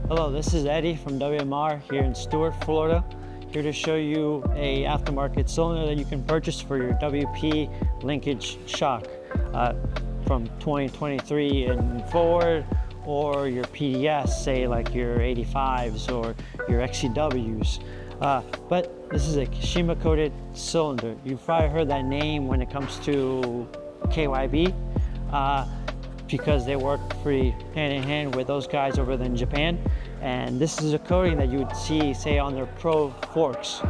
Hello, this is Eddie from WMR here in Stuart, Florida. Here to show you a aftermarket cylinder that you can purchase for your WP linkage shock from 2023 and forward, or your PDS, say like your 85s or your XCWs. But this is a Kashima coated cylinder. You've probably heard that name when it comes to KYB. Because they work pretty hand in hand with those guys over there in Japan. And this is a coating that you would see, say, on their Pro forks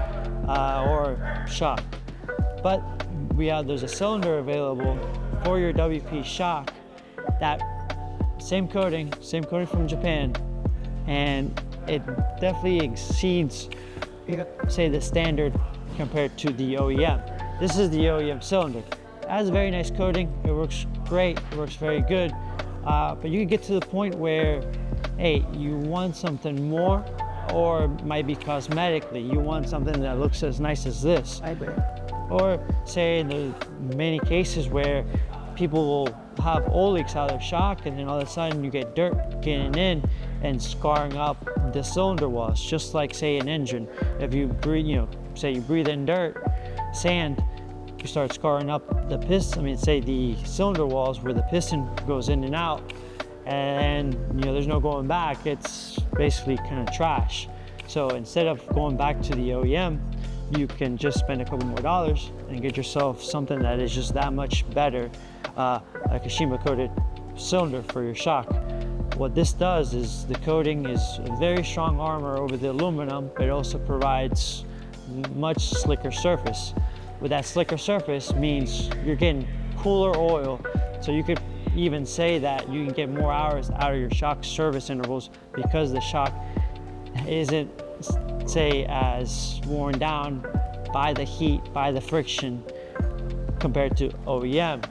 or shock. But there's a cylinder available for your WP shock, that same coating from Japan, and it definitely exceeds, say, the standard compared to the OEM. This is the OEM cylinder. It has a very nice coating. It works great. It works very good. But you can get to the point where, hey, you want something more, or it might be cosmetically. You want something that looks as nice as this. I agree. Or say in the many cases where people will have oil leaks out of their shock, and then all of a sudden you get dirt getting in and scarring up the cylinder walls, just like, say, an engine. If you breathe, say you breathe in dirt, sand, you start scarring up the piston, say the cylinder walls where the piston goes in and out, and there's no going back. It's basically kind of trash. So instead of going back to the OEM, you can just spend a couple more dollars and get yourself something that is just that much better, a Kashima coated cylinder for your shock. What this does is the coating is a very strong armor over the aluminum, but it also provides much slicker surface. With that slicker surface means you're getting cooler oil, so you could even say that you can get more hours out of your shock service intervals because the shock isn't, say, as worn down by the heat, by the friction compared to OEM.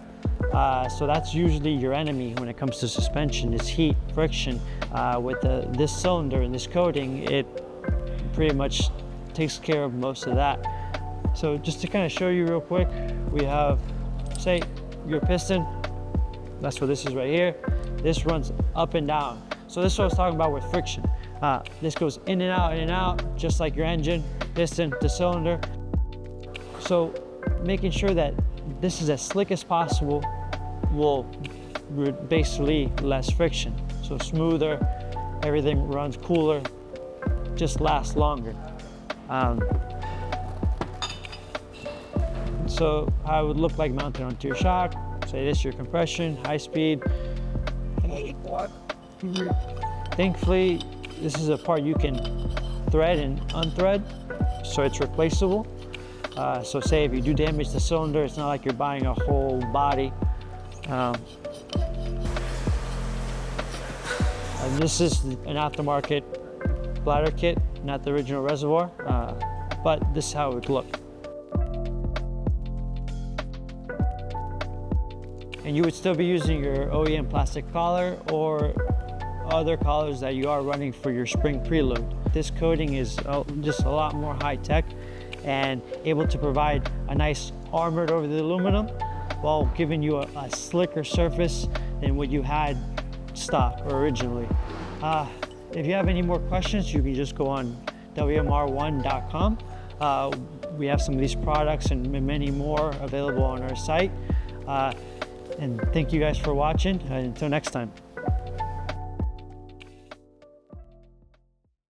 So that's usually your enemy when it comes to suspension, is heat, friction. With this cylinder and this coating, it pretty much takes care of most of that. So just to kind of show you real quick, we have, say, your piston. That's what this is right here. This runs up and down. So this is what I was talking about with friction. This goes in and out, just like your engine, piston to cylinder. So making sure that this is as slick as possible will basically less friction. So smoother, everything runs cooler, just lasts longer. So how it would look like mounted onto your shock. Say this is your compression, high speed. Thankfully, this is a part you can thread and unthread, so it's replaceable. So say if you do damage the cylinder, it's not like you're buying a whole body. And this is an aftermarket bladder kit, not the original reservoir, but this is how it would look. And you would still be using your OEM plastic collar or other collars that you are running for your spring preload. This coating is just a lot more high tech and able to provide a nice armored over the aluminum while giving you a slicker surface than what you had stock or originally. If you have any more questions, you can just go on WMR1.com. We have some of these products and many more available on our site. And thank you guys for watching. Until next time.